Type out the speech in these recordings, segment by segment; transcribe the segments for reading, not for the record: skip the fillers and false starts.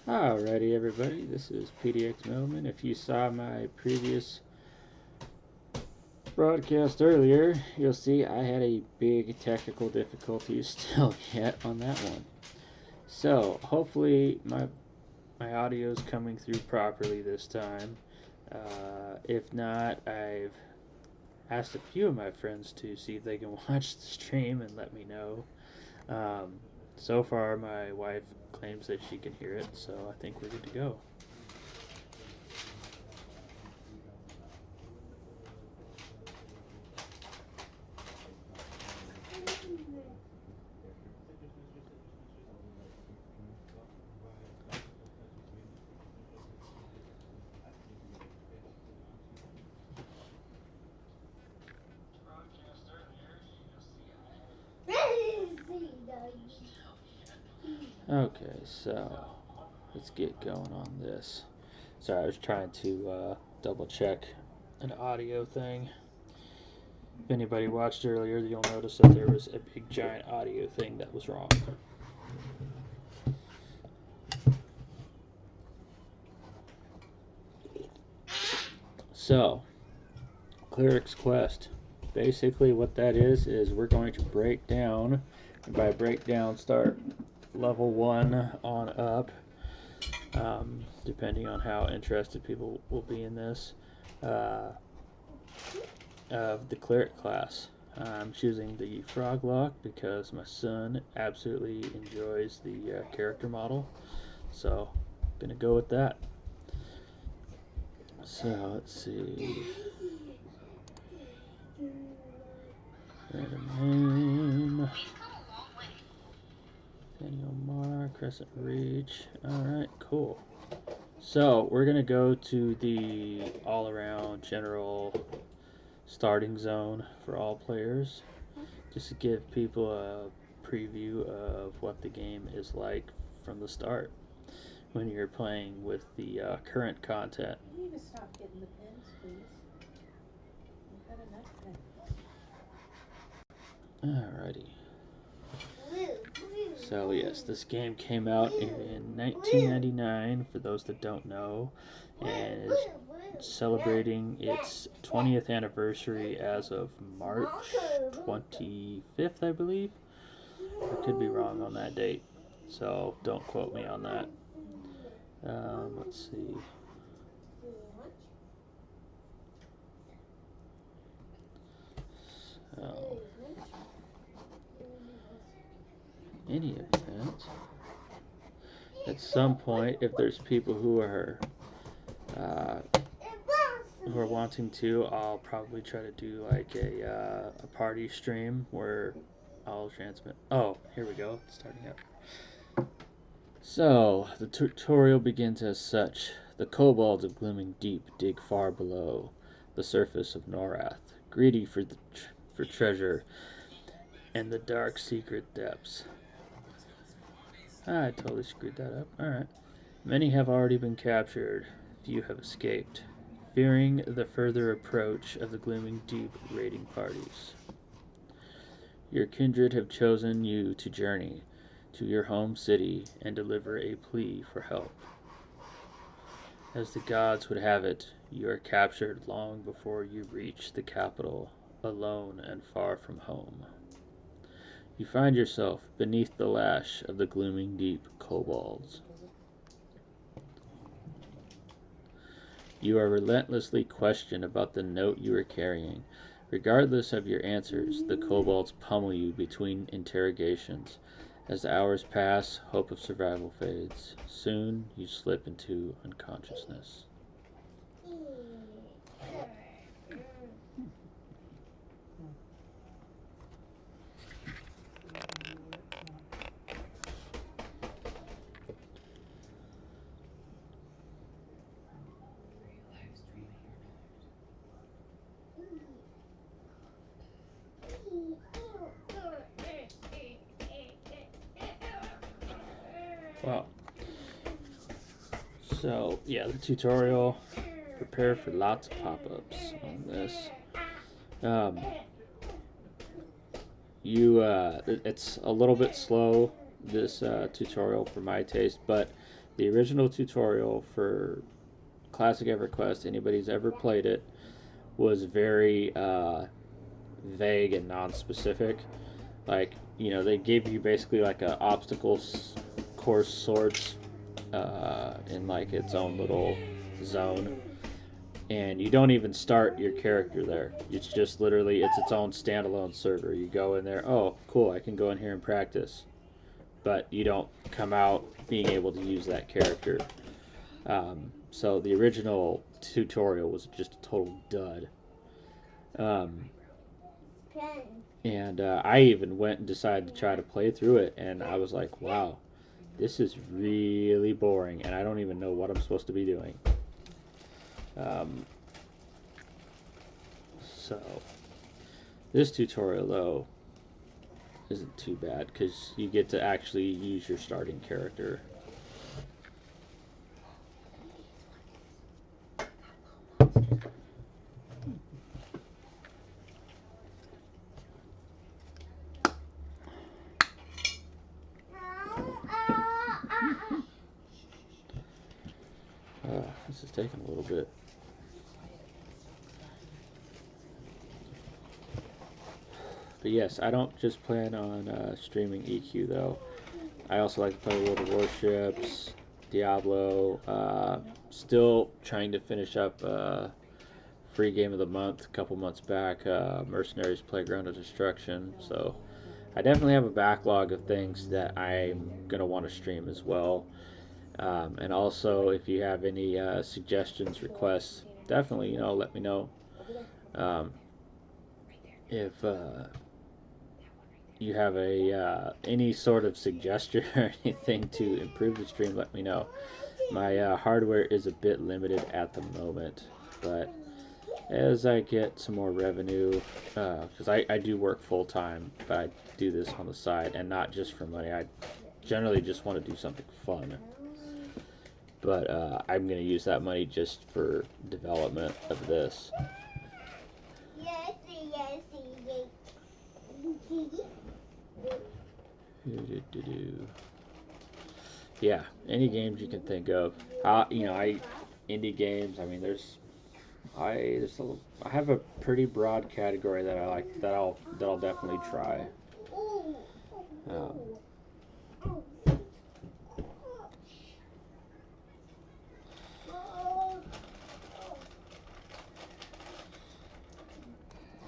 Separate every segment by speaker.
Speaker 1: Alrighty, everybody, this is PDX Millman. If you saw my previous broadcast earlier, you'll see I had a big technical difficulty still yet on that one. So, hopefully my audio is coming through properly this time. If not, I've asked a few of my friends to see if they can watch the stream and let me know. So far, my wife claims that she can hear it, so I think we're good to go. Okay, so let's get going on this. Sorry, I was trying to double check an audio thing. If anybody watched earlier, you'll notice that there was a big giant audio thing that was wrong. So, Cleric's Quest. Basically what that is we're going to break down, and by breakdown start level 1 on up, depending on how interested people will be in this, of the Cleric class. I'm choosing the Froglock because my son absolutely enjoys the character model, so I'm gonna go with that. So let's see. Random name. Daniel Mar, Crescent Reach. Alright, cool. So we're gonna go to the all-around general starting zone for all players, just to give people a preview of what the game is like from the start when you're playing with the current content.
Speaker 2: You need to stop getting the pins, please. You've got enough pins.
Speaker 1: Alrighty. So yes, this game came out in 1999, for those that don't know, and is celebrating its 20th anniversary as of March 25th, I believe. I could be wrong on that date, so don't quote me on that. Let's see. So, any event, at some point, if there's people who are wanting to, I'll probably try to do like a party stream where I'll transmit. Oh, here we go. It's starting up. So, the tutorial begins as such. The kobolds of Glooming Deep dig far below the surface of Norath, greedy for treasure and the dark secret depths. I totally screwed that up. Alright. Many have already been captured. Few have escaped, fearing the further approach of the Glooming Deep raiding parties. Your kindred have chosen you to journey to your home city and deliver a plea for help. As the gods would have it, you are captured long before you reach the capital, alone and far from home. You find yourself beneath the lash of the Glooming Deep kobolds. You are relentlessly questioned about the note you are carrying. Regardless of your answers, the kobolds pummel you between interrogations. As the hours pass, hope of survival fades. Soon, you slip into unconsciousness. Wow. So, yeah, the tutorial, prepare for lots of pop-ups on this. It's a little bit slow this tutorial for my taste, but the original tutorial for Classic EverQuest, anybody who's ever played it, was very vague and non-specific. Like, you know, they gave you basically like a obstacles course sorts in like its own little zone, and you don't even start your character there. It's just literally it's its own standalone server. You go in there, oh cool, I can go in here and practice, but you don't come out being able to use that character. So the original tutorial was just a total dud. Um, and I even went and decided to try to play through it, and I was like, wow, this is really boring, and I don't even know what I'm supposed to be doing. Um, so this tutorial, though, isn't too bad because you get to actually use your starting character. This is taking a little bit. But yes, I don't just plan on streaming EQ though. I also like to play World of Warships, Diablo. Still trying to finish up free game of the month a couple months back, Mercenaries Playground of Destruction. So I definitely have a backlog of things that I'm going to want to stream as well. And also, if you have any suggestions, requests, definitely, let me know. If you have any sort of suggestion or anything to improve the stream, let me know. My hardware is a bit limited at the moment, but as I get some more revenue, because I do work full time, but I do this on the side and not just for money. I generally just want to do something fun, but I'm going to use that money just for development of this. Yeah, any games you can think of. Indie games. I mean, I have a pretty broad category that I like that I'll definitely try. Um,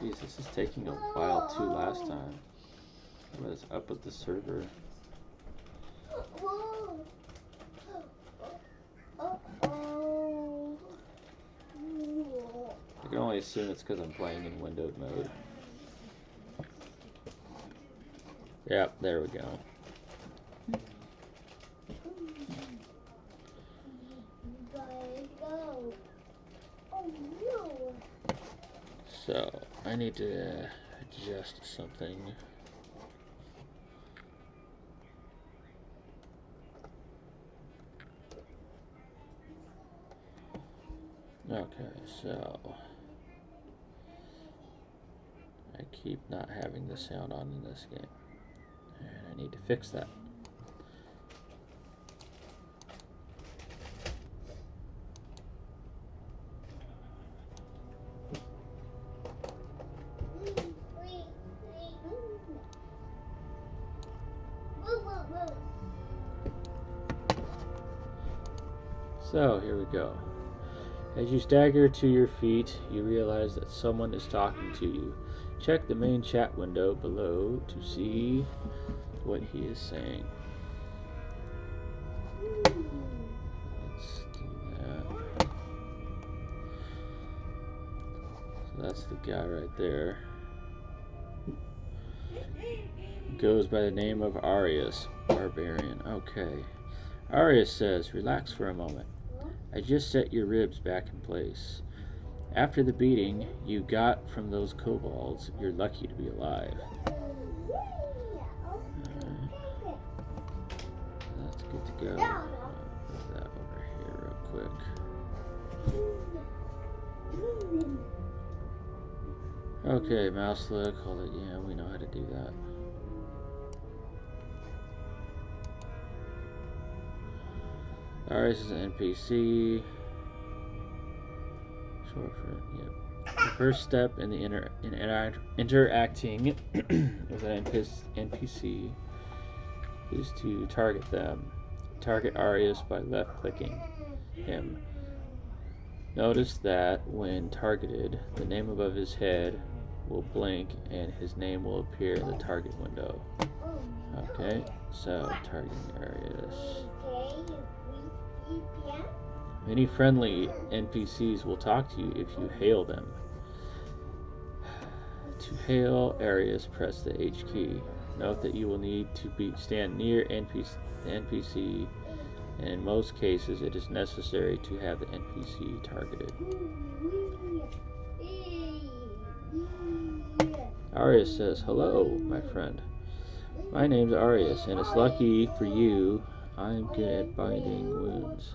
Speaker 1: Geez, this is taking a while too last time. What is up with the server? I can only assume it's because I'm playing in windowed mode. Yep, there we go. So, I need to adjust something. Okay, so I keep not having the sound on in this game, and I need to fix that. So, here we go. As you stagger to your feet, you realize that someone is talking to you. Check the main chat window below to see what he is saying. Let's do that. So that's the guy right there. Goes by the name of Arius, Barbarian. Okay. Arius says, relax for a moment. I just set your ribs back in place. After the beating you got from those kobolds, you're lucky to be alive. That's good to go. Put that over here real quick. Okay, mouse look, hold it. Yeah, we know how to do that. Arius is an NPC. Short for, yep. The first step in interacting with an NPC is to target them. Target Arius by left-clicking him. Notice that when targeted, the name above his head will blink and his name will appear in the target window. Okay, so targeting Arius. Many friendly NPCs will talk to you if you hail them. To hail Arius, press the H key. Note that you will need to stand near the NPC, and in most cases it is necessary to have the NPC targeted. Arius says, "Hello, my friend. My name's Arius, and it's lucky for you I'm good at binding wounds.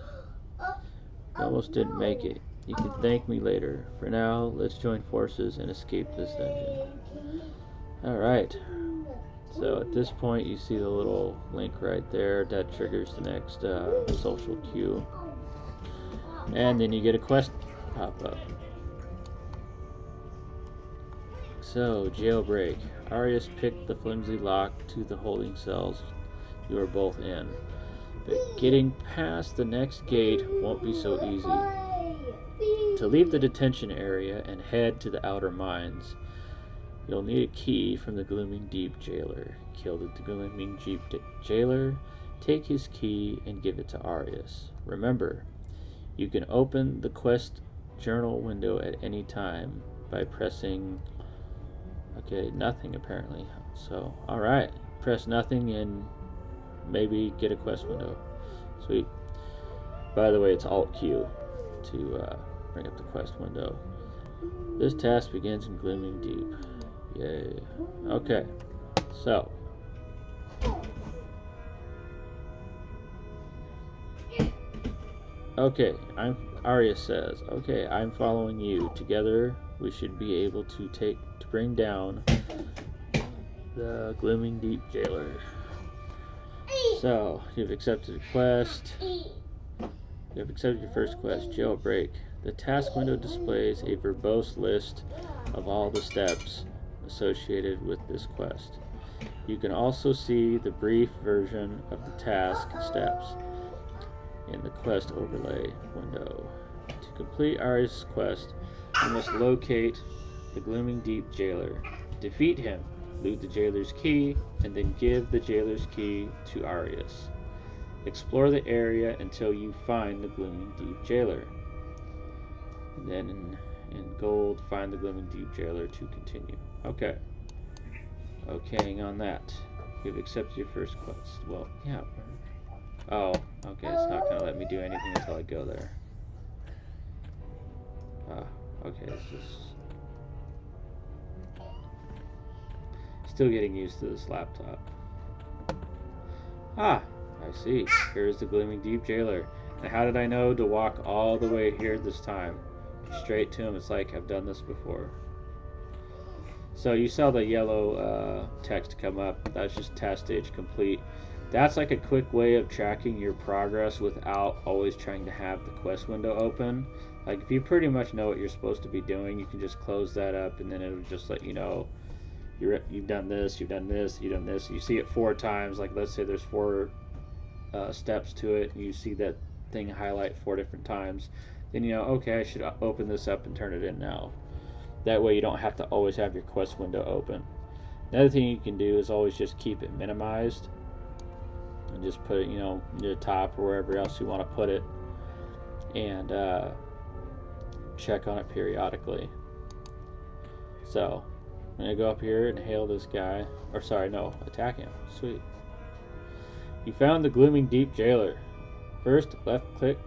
Speaker 1: You almost didn't make it. You can thank me later. For now, let's join forces and escape this dungeon." Alright. So at this point, you see the little link right there. That triggers the next social queue. And then you get a quest pop up. So, jailbreak. Arius picked the flimsy lock to the holding cells you are both in. But getting past the next gate won't be so easy. To leave the detention area and head to the outer mines, you'll need a key from the Glooming Deep jailer. Kill the Glooming Deep jailer, take his key, and give it to Arius. Remember, you can open the quest journal window at any time by pressing... Okay, nothing apparently. So, alright. Press nothing and maybe get a quest window. Sweet. By the way, it's Alt-Q to bring up the quest window. This task begins in Glooming Deep. Yay. Okay. So. Okay, Arius says, "Okay, I'm following you. Together we should be able to bring down the Glooming Deep jailer." So, you've accepted a quest. You have accepted your first quest, Jailbreak. The task window displays a verbose list of all the steps associated with this quest. You can also see the brief version of the task steps in the quest overlay window. To complete Arius' quest, you must locate the Glooming Deep jailer. Defeat him, loot the jailer's key, and then give the jailer's key to Arius. Explore the area until you find the Glooming Deep jailer. And then in gold, find the Glooming Deep jailer to continue. Okay. Okaying on that. You've accepted your first quest. Well, yeah. Oh, okay, it's not going to let me do anything until I go there. Okay, it's just... Still getting used to this laptop. Ah, I see. Here's the Glooming Deep jailer. And how did I know to walk all the way here this time? Straight to him. It's like I've done this before. So you saw the yellow text come up. That's just task stage complete. That's like a quick way of tracking your progress without always trying to have the quest window open. Like if you pretty much know what you're supposed to be doing, you can just close that up and then it'll just let you know you've done this, you've done this, you've done this. You see it 4 times. Like let's say there's 4 steps to it, and you see that thing highlight 4 different times. Then you know, okay, I should open this up and turn it in now. That way you don't have to always have your quest window open. Another thing you can do is always just keep it minimized and just put it, near the top or wherever else you want to put it, and check on it periodically. So I'm gonna go up here and hail this guy, or sorry, no, attack him. Sweet. You found the Glooming Deep jailer. First, left click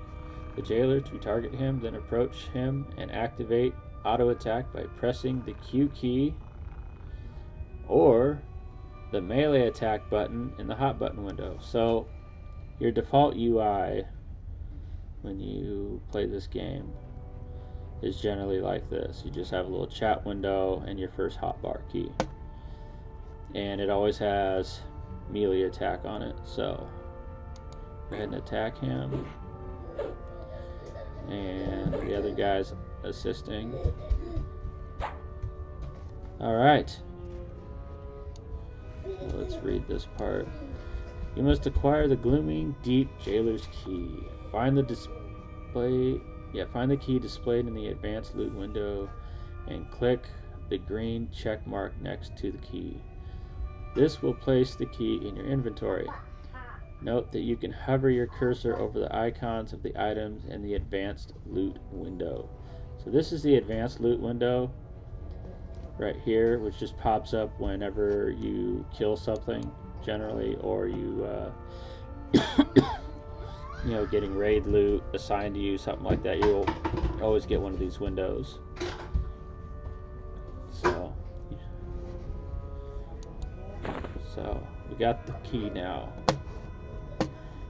Speaker 1: the jailer to target him, then approach him and activate auto attack by pressing the Q key or the melee attack button in the hot button window. So your default UI when you play this game is generally like this. You just have a little chat window and your first hotbar key, and it always has melee attack on it. So go ahead and attack him. And the other guy's assisting. Alright. Let's read this part. You must acquire the Glooming Deep Jailer's Key. Find the key displayed in the advanced loot window and click the green check mark next to the key. This will place the key in your inventory. Note that you can hover your cursor over the icons of the items in the advanced loot window. So this is the advanced loot window right here, which just pops up whenever you kill something generally, or you you know, getting raid loot assigned to you, something like that. You'll always get one of these windows. So we got the key now.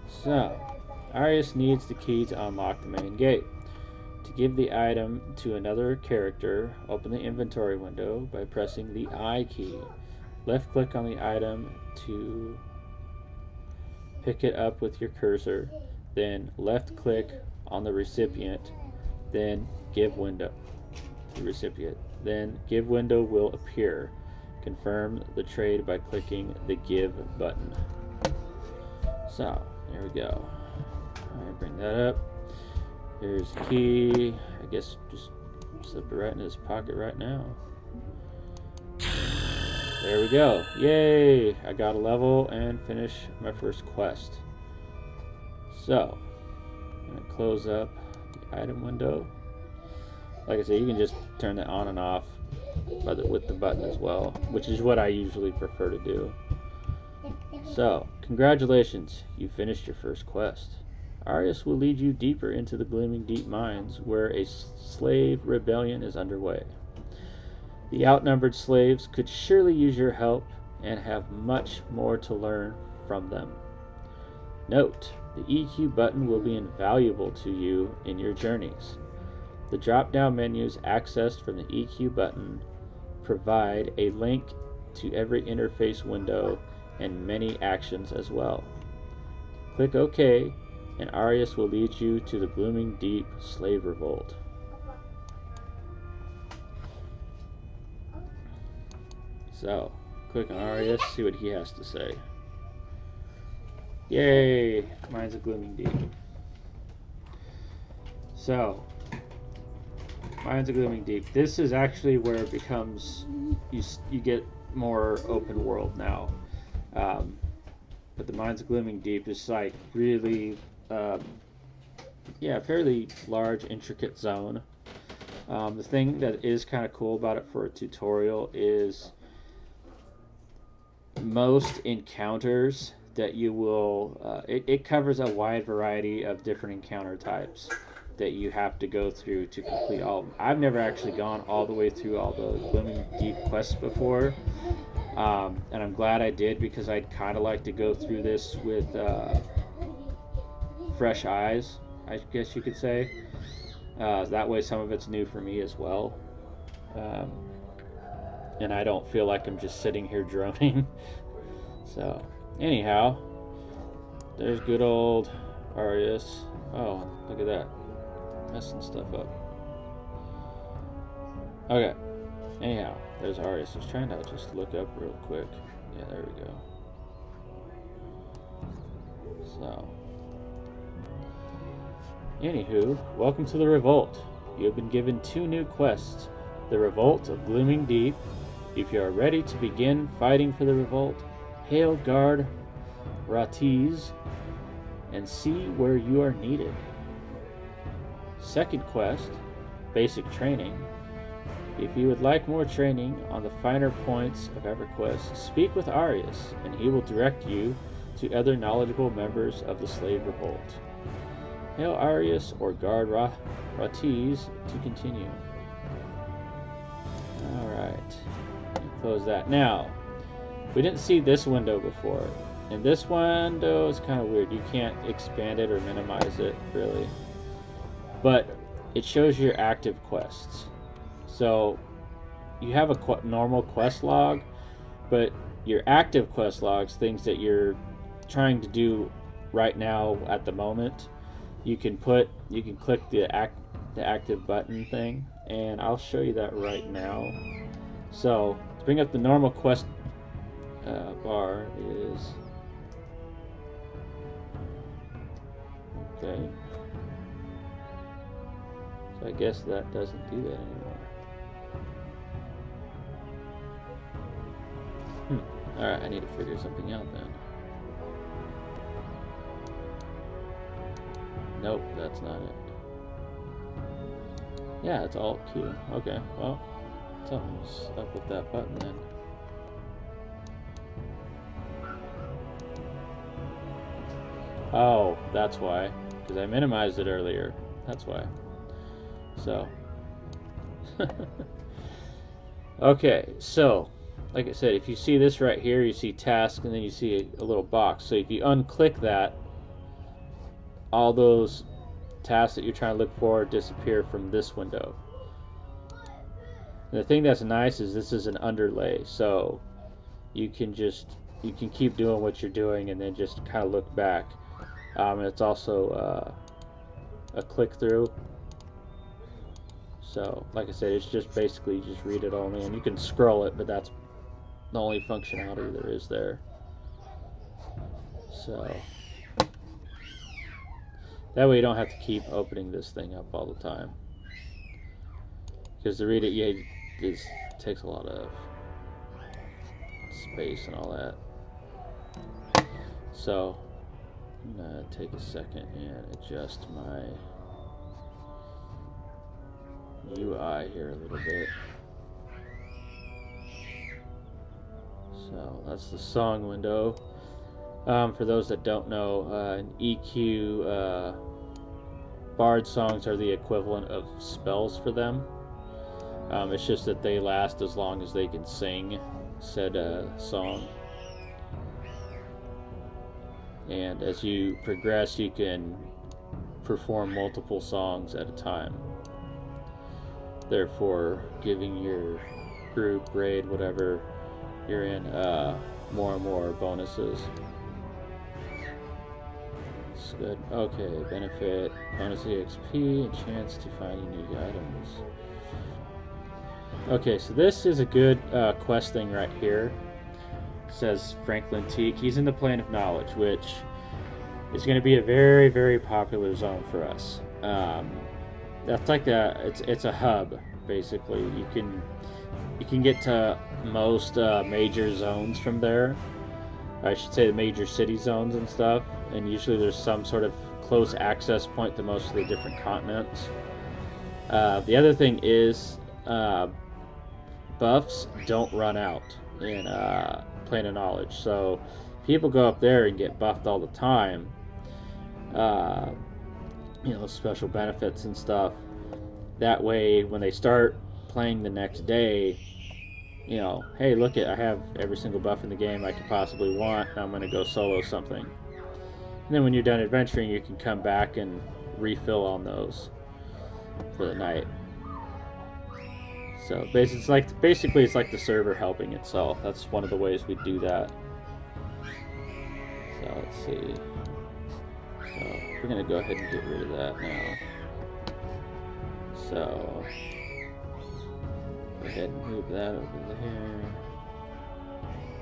Speaker 1: So Arius needs the key to unlock the main gate. To give the item to another character, open the inventory window by pressing the I key. Left click on the item to pick it up with your cursor, then left click on the recipient, then give window. The recipient. Then give window will appear. Confirm the trade by clicking the give button. So there we go. Alright, bring that up. Here's the key. I guess just slip it right in his pocket right now. There we go. Yay! I got a level and finish my first quest. So I'm gonna close up the item window. Like I said, you can just turn it on and off with the button as well, which is what I usually prefer to do. So, congratulations, you finished your first quest. Arius will lead you deeper into the Glooming Deep Mines, where a slave rebellion is underway. The outnumbered slaves could surely use your help and have much more to learn from them. Note, the EQ button will be invaluable to you in your journeys. The drop-down menus accessed from the EQ button provide a link to every interface window and many actions as well. Click OK, and Arius will lead you to the Glooming Deep Slave Revolt. So, click on Arius, see what he has to say. Yay! Mine's a Glooming Deep. So, Mine's a Glooming Deep. This is actually where it becomes, you get more open world now. But the Mines of Glooming Deep is like really, fairly large, intricate zone. The thing that is kind of cool about it for a tutorial is most encounters that you will, it covers a wide variety of different encounter types that you have to go through to complete all of them. I've never actually gone all the way through all the Glooming Deep quests before, and I'm glad I did, because I'd kind of like to go through this with fresh eyes, I guess you could say. That way some of it's new for me as well, and I don't feel like I'm just sitting here droning. So anyhow, there's good old Arius. Oh, look at that, messing stuff up. Okay, anyhow, there's Arius. I was trying to just look up real quick. Yeah, there we go. So, anywho, welcome to the Revolt. You have been given 2 new quests. The Revolt of Glooming Deep. If you are ready to begin fighting for the Revolt, hail Guard Ratiz and see where you are needed. Second quest, Basic Training. If you would like more training on the finer points of EverQuest, speak with Arius, and he will direct you to other knowledgeable members of the Slave Revolt. Hail Arius or Guard Ratiz to continue. Alright, close that. Now, we didn't see this window before, and this window is kind of weird. You can't expand it or minimize it, really. But it shows your active quests. So you have a normal quest log, but your active quest logs, things that you're trying to do right now at the moment, you can click the active button thing, and I'll show you that right now. So to bring up the normal quest bar is okay. So I guess that doesn't do that anymore. Alright, I need to figure something out then. Nope, that's not it. Yeah, it's Alt Q. Okay, well, something's up with that button then. Oh, that's why. Because I minimized it earlier. That's why. So. Okay, so, like I said, if you see this right here, you see task, and then you see a little box. So if you unclick that, all those tasks that you're trying to look for disappear from this window. And the thing that's nice is this is an underlay, so you can keep doing what you're doing and then just kind of look back. And it's also a click through. So, like I said, it's just basically just read it only, and you can scroll it, but that's the only functionality there is there. So that way you don't have to keep opening this thing up all the time, because to read it, it takes a lot of space and all that. So I'm gonna take a second and adjust my UI here a little bit. So that's the song window. For those that don't know, an EQ bard songs are the equivalent of spells for them. It's just that they last as long as they can sing said song. And as you progress, you can perform multiple songs at a time, therefore giving your group, raid, whatever you're in, more and more bonuses. It's good. Okay, benefit, bonus EXP, and chance to find unique items. Okay, so this is a good quest thing right here. It says Franklin Teak. He's in the Plane of Knowledge, which is going to be a very, very popular zone for us. That's like it's a hub basically. You can get to most major zones from there. I should say the major city zones and stuff. And usually there's some sort of close access point to most of the different continents. The other thing is buffs don't run out in Plane of Knowledge. So people go up there and get buffed all the time. Special benefits and stuff. That way, when they start playing the next day, hey, look I have every single buff in the game I could possibly want. Now I'm going to go solo something. And then when you're done adventuring, you can come back and refill on those for the night. So basically it's like the server helping itself. That's one of the ways we do that. So let's see. So we're going to go ahead and get rid of that now. So go ahead and move that over here.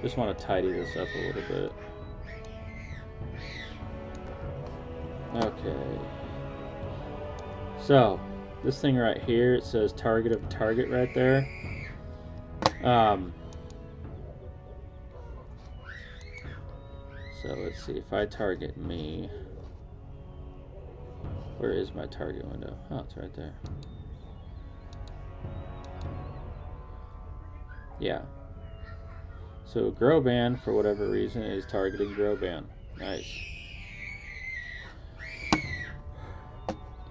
Speaker 1: Just want to tidy this up a little bit. Okay. So this thing right here, it says target of target right there. So let's see, if I target me, where is my target window? Oh, it's right there. Yeah. So Groban, for whatever reason, is targeting Groban. Nice.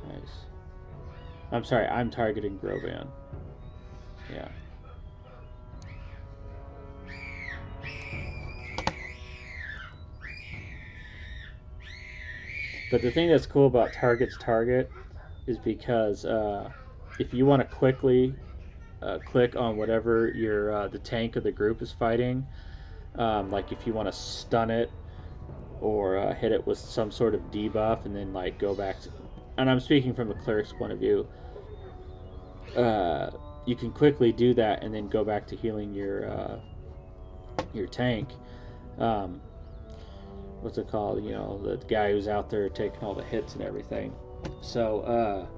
Speaker 1: Nice. I'm sorry, I'm targeting Groban. Yeah. But the thing that's cool about target's target is because if you want to quickly click on whatever the tank of the group is fighting, like if you want to stun it or hit it with some sort of debuff, and then like go back to. And I'm speaking from the cleric's point of view. You can quickly do that and then go back to healing your tank. Um, what's it called? You know, the guy who's out there taking all the hits and everything. So,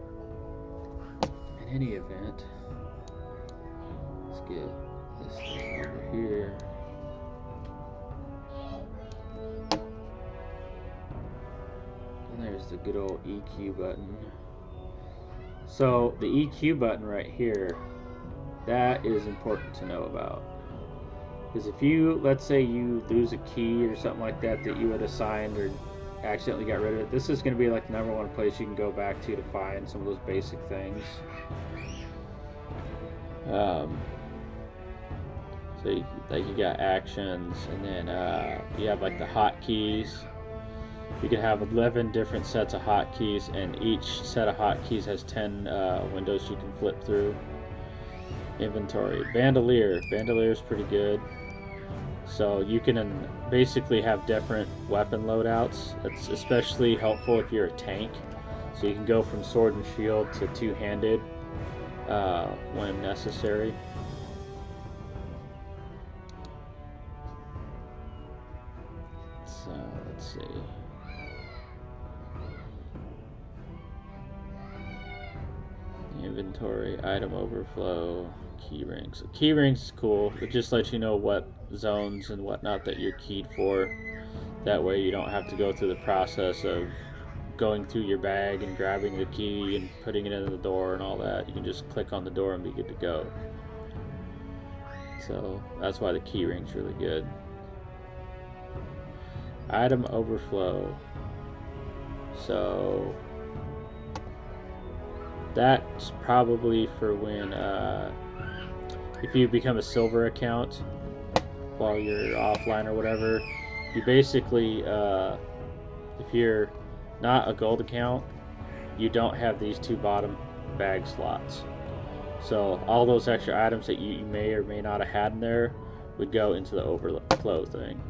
Speaker 1: in any event, let's get this thing over here. And there's the good old EQ button. So the EQ button right here, that is important to know about. Because if you, let's say you lose a key or something like that that you had assigned or accidentally got rid of it, this is going to be like the number one place you can go back to find some of those basic things. So you got actions, and then you have like the hotkeys. You can have 11 different sets of hotkeys, and each set of hotkeys has 10 windows you can flip through. Inventory. Bandolier. Bandolier is pretty good. So you can basically have different weapon loadouts. It's especially helpful if you're a tank. So you can go from sword and shield to two-handed when necessary. So let's see. Inventory, item overflow, key rings. So key rings is cool. It just lets you know what zones and whatnot that you're keyed for. That way you don't have to go through the process of going through your bag and grabbing the key and putting it in the door and all that. You can just click on the door and be good to go. So that's why the key ring's really good. Item overflow. So that's probably for when if you become a silver account while you're offline or whatever, you basically if you're not a gold account, you don't have these two bottom bag slots. So all those extra items that you may or may not have had in there would go into the overflow thing.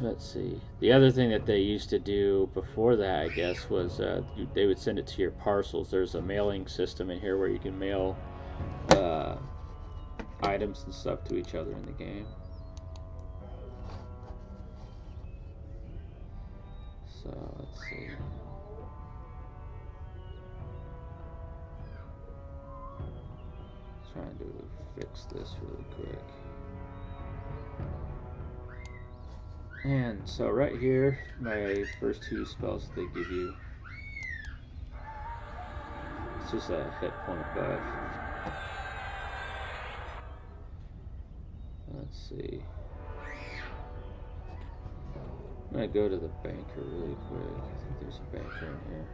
Speaker 1: Let's see. The other thing that they used to do before that, I guess, was they would send it to your parcels. There's a mailing system in here where you can mail items and stuff to each other in the game. So let's see. Trying to fix this really quick. And so right here, my first two spells that they give you, it's just a hit point buff. Let's see. I'm gonna go to the banker really quick. I think there's a banker in here.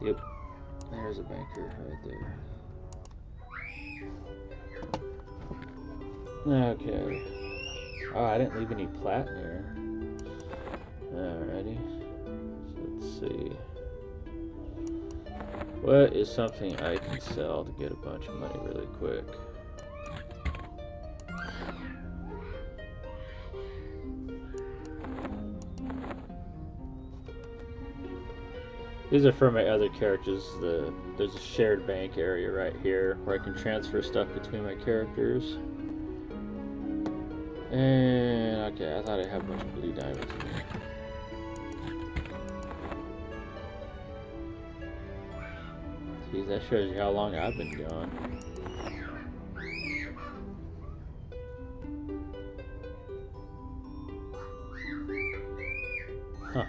Speaker 1: Yep, there's a banker right there. Okay. Oh, I didn't leave any plat in here. Alrighty. So let's see. What is something I can sell to get a bunch of money really quick? These are for my other characters. There's a shared bank area right here where I can transfer stuff between my characters. And okay, I thought I had a bunch of blue diamonds in here. Geez, that shows you how long I've been gone. Huh.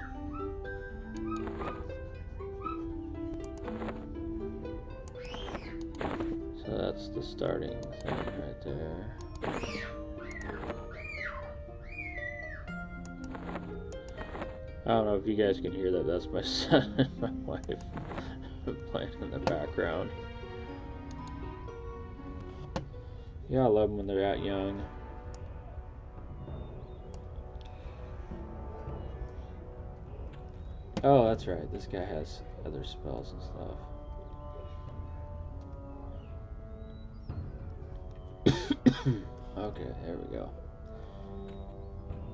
Speaker 1: So that's the starting thing right there. I don't know if you guys can hear that. That's my son and my wife playing in the background. Yeah, I love them when they're that young. Oh, that's right. This guy has other spells and stuff. Okay, there we go.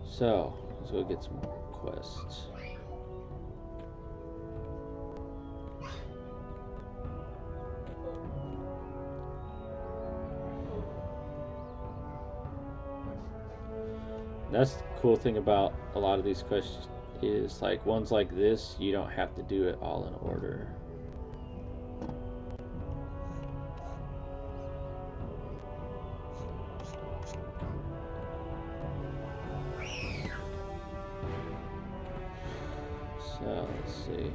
Speaker 1: So, let's go get some quests. That's the cool thing about a lot of these quests is like ones like this, you don't have to do it all in order. So let's see.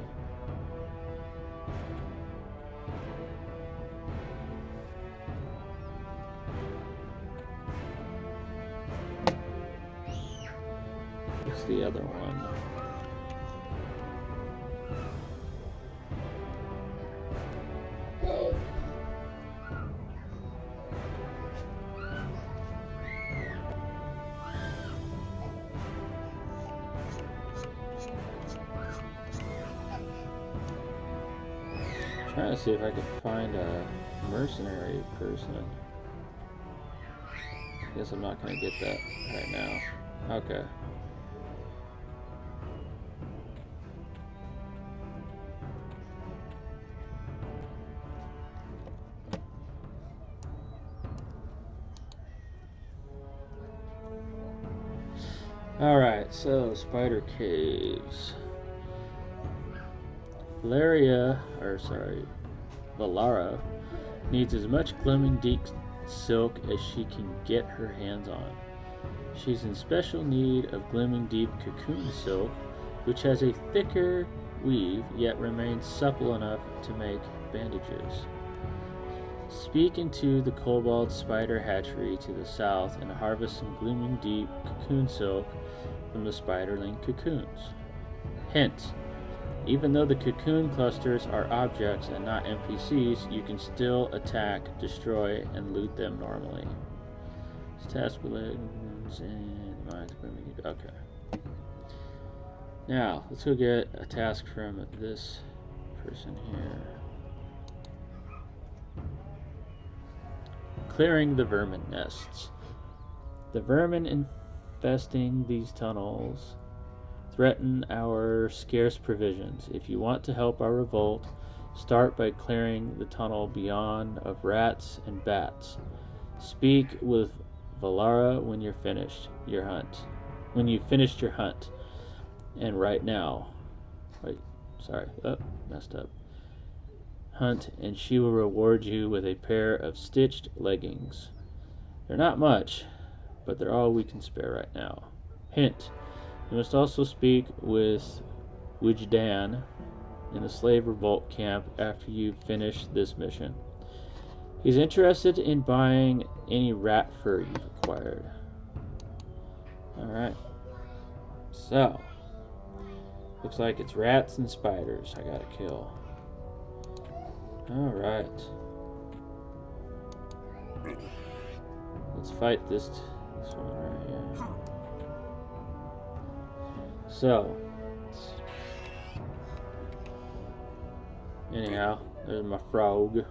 Speaker 1: What's the other one? Trying to see if I can find a mercenary person. Guess I'm not gonna get that right now. Okay. Alright, so spider caves. Valara needs as much glowing deep silk as she can get her hands on. She's in special need of gleaming deep cocoon silk, which has a thicker weave yet remains supple enough to make bandages. Speak into the cobalt spider hatchery to the south and harvest some gleaming deep cocoon silk from the spiderling cocoons. Hint: even though the cocoon clusters are objects and not NPCs, you can still attack, destroy, and loot them normally. Task relations and mines. Okay. Now, let's go get a task from this person here. Clearing the vermin nests. The vermin infesting these tunnels threaten our scarce provisions. If you want to help our revolt, start by clearing the tunnel beyond of rats and bats. Speak with Valara when you're finished your hunt. When you finished your hunt. And right now. Messed up. Hunt, and she will reward you with a pair of stitched leggings. They're not much, but they're all we can spare right now. Hint: you must also speak with Wijdan in the slave revolt camp after you finish this mission. He's interested in buying any rat fur you've acquired. Alright. So, looks like it's rats and spiders I gotta kill. Alright. Let's fight this one right here. So, anyhow, there's my frog.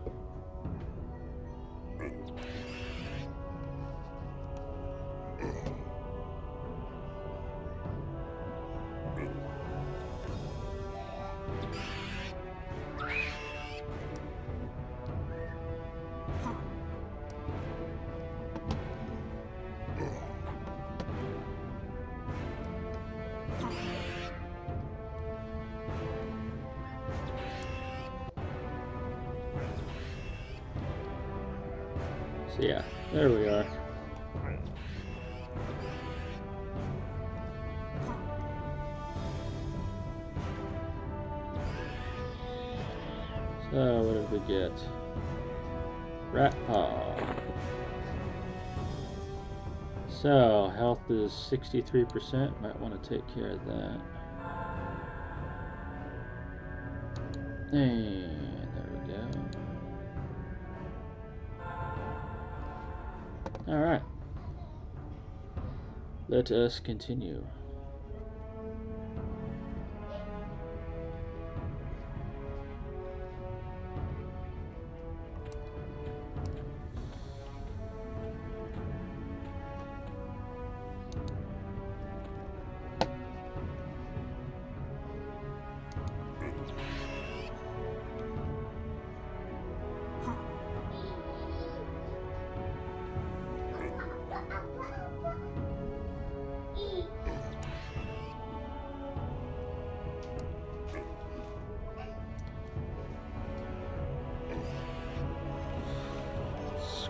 Speaker 1: So yeah, there we are. So what did we get? Rat paw. So health is 63%. Might want to take care of that. And there we go. Alright. Let us continue.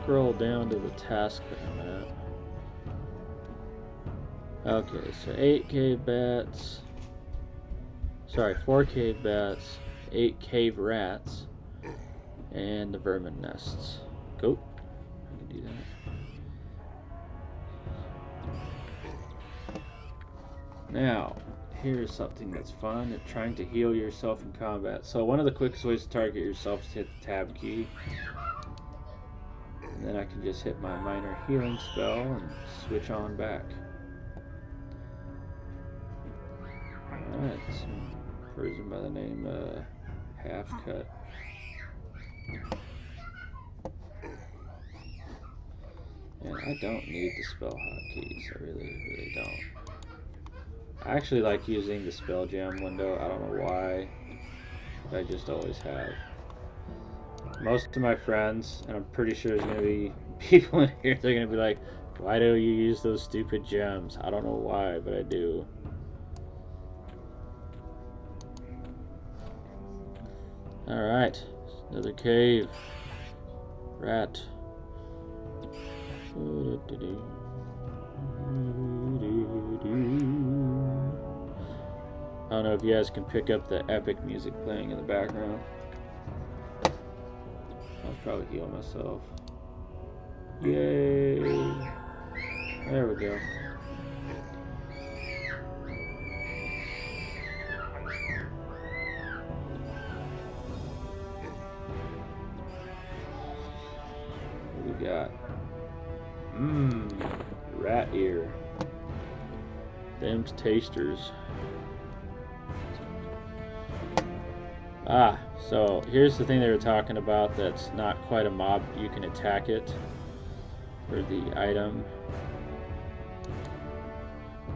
Speaker 1: scroll down to the task that I'm at. Okay, so 8 cave bats. Sorry, 4 cave bats, 8 cave rats, and the vermin nests. Go. I can do that. Now, here's something that's fun at trying to heal yourself in combat. So one of the quickest ways to target yourself is to hit the tab key. And then I can just hit my minor healing spell and switch on back. Alright, so person by the name Half Cut. And I don't need the spell hotkeys, I really don't. I actually like using the spell jam window, I don't know why, but I just always have. Most of my friends, and I'm pretty sure there's going to be people in here, they're going to be like, why do you use those stupid gems? I don't know why, but I do. Alright, another cave. Rat. I don't know if you guys can pick up the epic music playing in the background. I'll probably heal myself. Yay! There we go. What we got? Rat ear. Them's tasters. Ah, so here's the thing they were talking about that's not quite a mob. You can attack it for the item.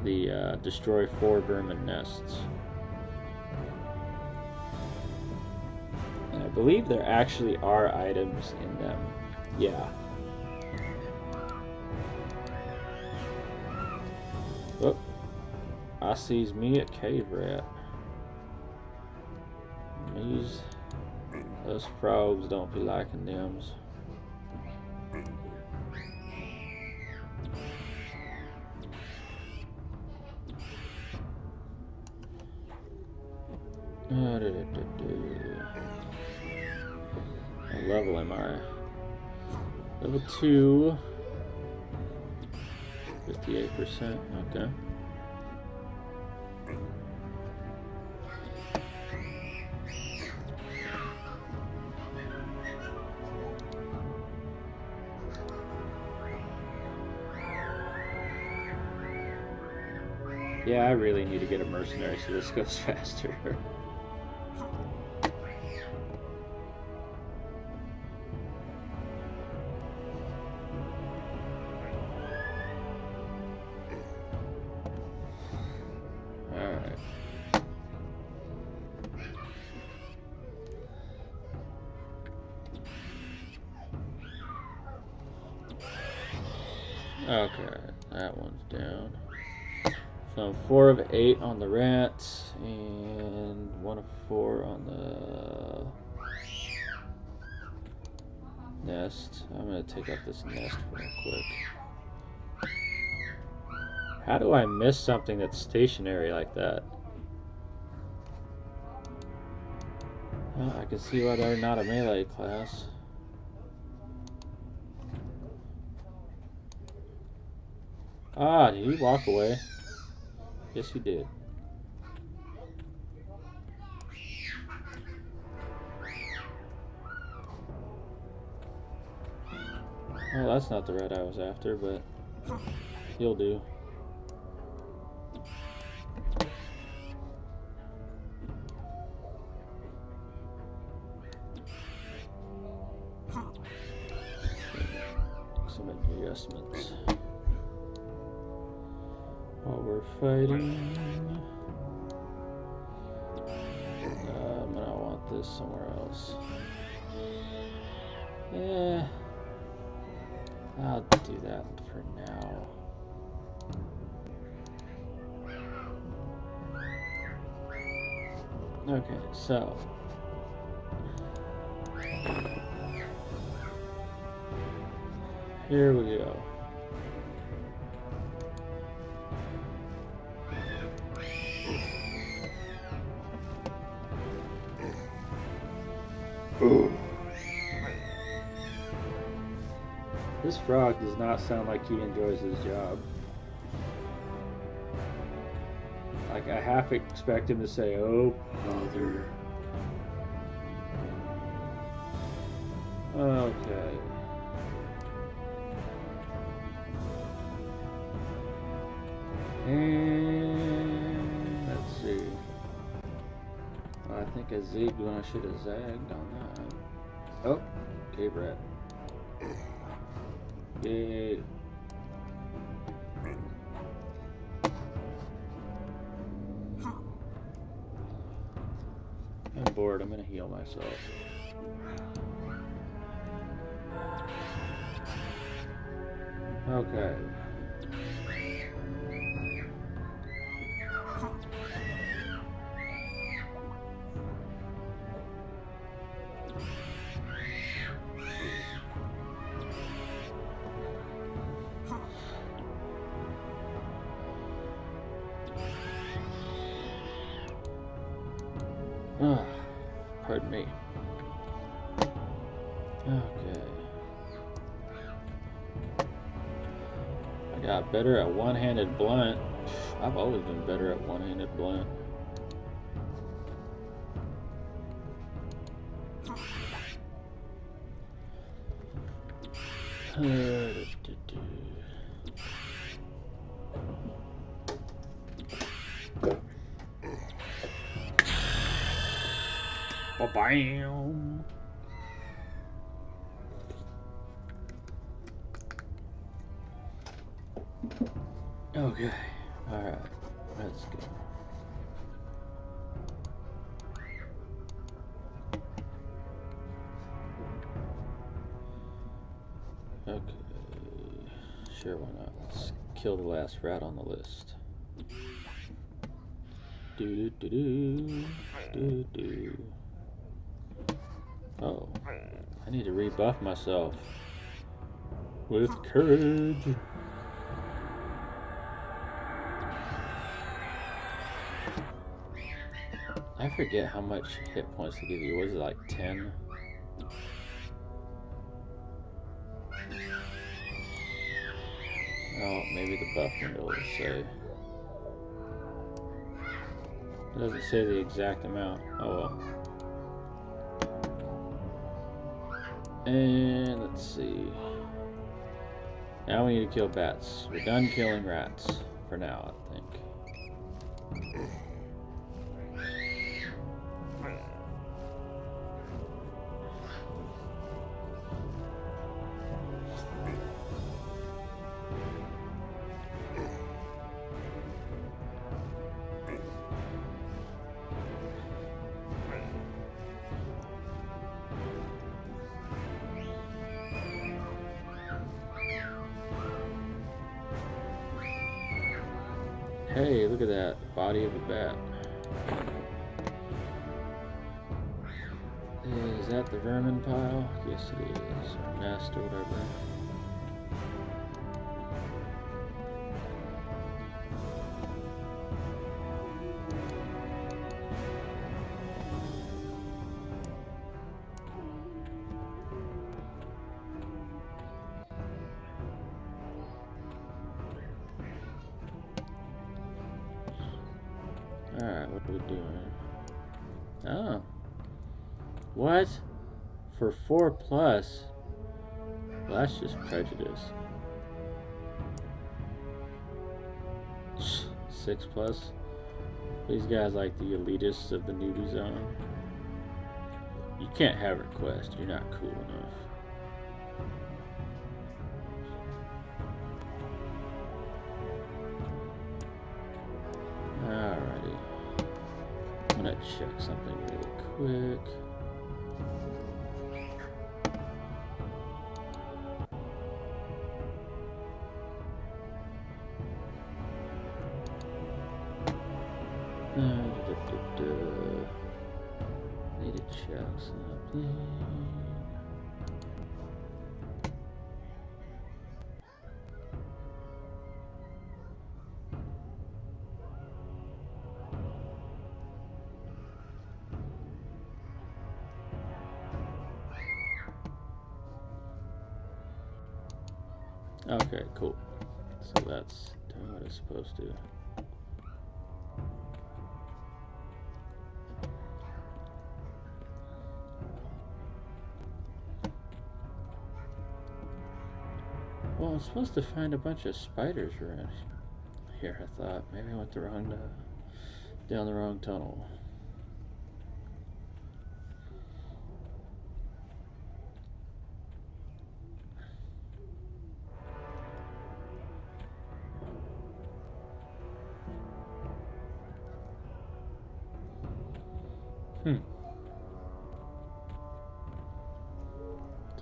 Speaker 1: The destroy 4 vermin nests. And I believe there actually are items in them. Yeah. Oh, I sees me a cave rat. Those frogs don't be liking thems. What level am I? Level 2. 58%, okay. Yeah, I really need to get a mercenary so this goes faster. Alright. Okay, that one's down. So I'm 4 of 8 on the rats and 1 of 4 on the nest. I'm gonna take out this nest real quick. How do I miss something that's stationary like that? Well, I can see why they're not a melee class. Ah, did he walk away? Yes, he did. Well, that's not the rat I was after, but he'll do. Some adjustments while we're fighting. I want this somewhere else. Yeah, I'll do that for now. Okay, so Here we go. This frog does not sound like he enjoys his job. Like, I half expect him to say, "Oh, bother." Okay. And let's see. Well, I think I zigged when I should have zagged on that. Oh, cave rat. Yay. I'm bored. I'm gonna heal myself. Okay. Oh, pardon me. Okay. I got better at one-handed blunt. I've always been better at one-handed blunt. Bam. Okay, alright, let's go. Okay, sure, why not? Let's kill the last rat on the list. Do do do do do. Oh, I need to rebuff myself with courage. I forget how much hit points they give you. Was it like 10? Oh, maybe the buff window will say. It doesn't say the exact amount. Oh well. And let's see. Now we need to kill bats. We're done killing rats for now, I think. Hey, look at that. Body of a bat. Is that the vermin pile? Yes it is. Or nest or whatever. Alright, what are we doing? Oh. What? For 4+? Well, that's just prejudice. 6+? These guys like the elitists of the newbie zone. You can't have request. You're not cool enough. Alrighty. I'm gonna check something really quick. Need to check something. Okay, cool. So that's doing what it's supposed to. Well, I'm supposed to find a bunch of spiders around here, I thought. Maybe I went the wrong down the wrong tunnel.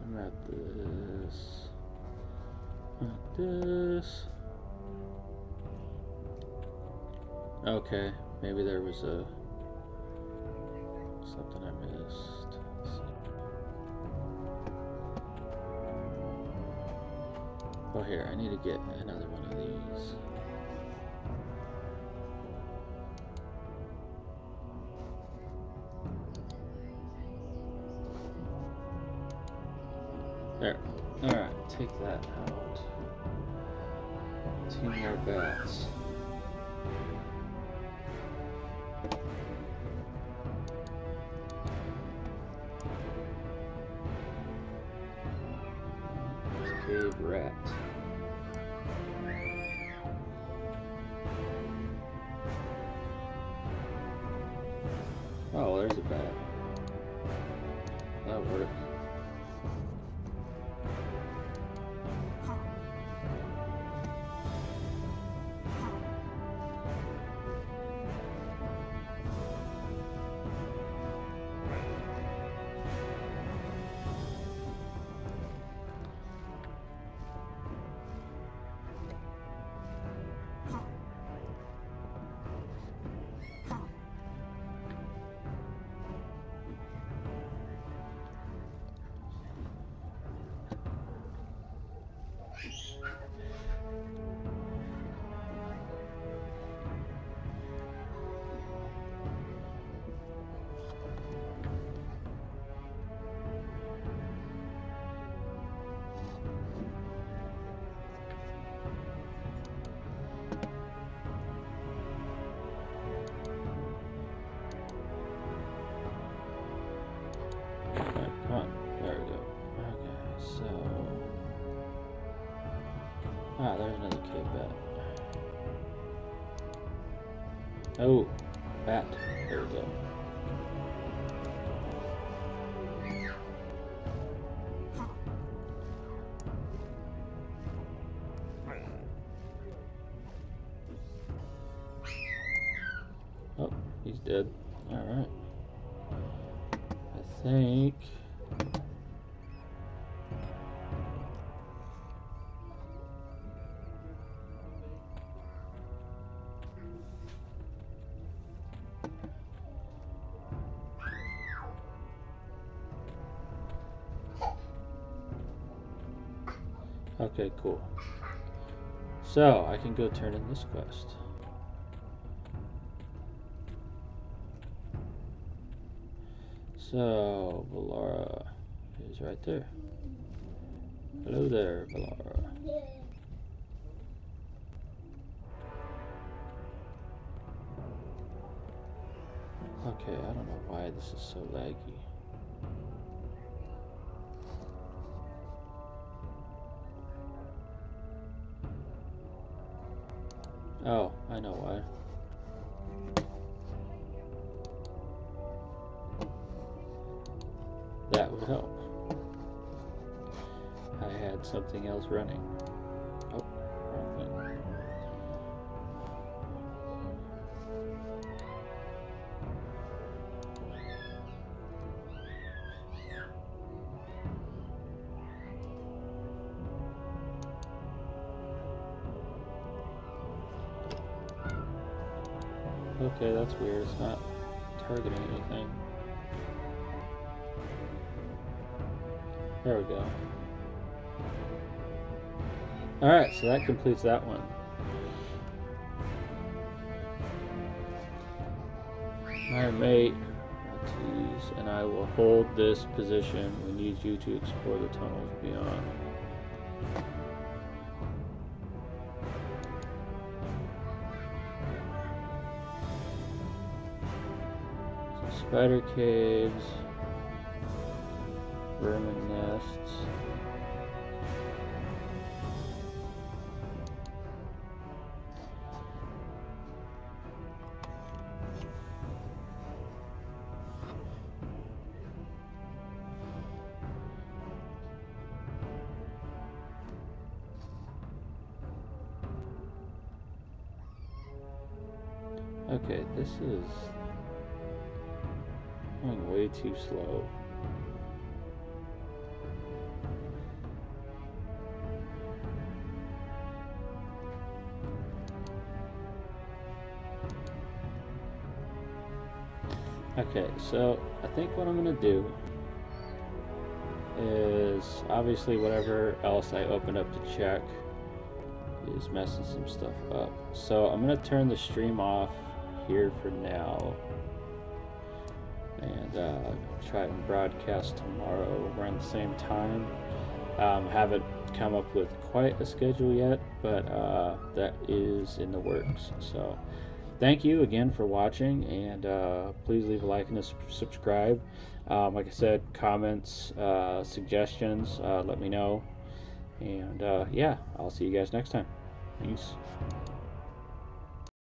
Speaker 1: Not this. Not this. Okay, maybe there was something I missed. Oh, here, I need to get another one of these. There. Alright, take that out. 2 more bats. Cave rat. Oh, there's a bat. That worked. There's another cave bat. Oh, bat. There we go. Oh, he's dead. Alright. I think... Okay, cool. So, I can go turn in this quest. So, Valara is right there. Hello there, Valara. Okay, I don't know why this is so laggy. Oh, I know why. That would help. I had something else running. Oh, wrong thing. Okay, that's weird. It's not targeting anything. There we go. Alright, so that completes that one. Alright, mate. Tease, and I will hold this position. We need you to explore the tunnels beyond. Spider caves, vermin nests. Okay, this is going way too slow. Okay, so I think what I'm gonna do is obviously whatever else I opened up to check is messing some stuff up. So I'm gonna turn the stream off here for now and try and broadcast tomorrow around the same time. Haven't come up with quite a schedule yet, but that is in the works. So thank you again for watching, and please leave a like and a subscribe. Like I said, comments, suggestions, let me know. And yeah, I'll see you guys next time. Peace.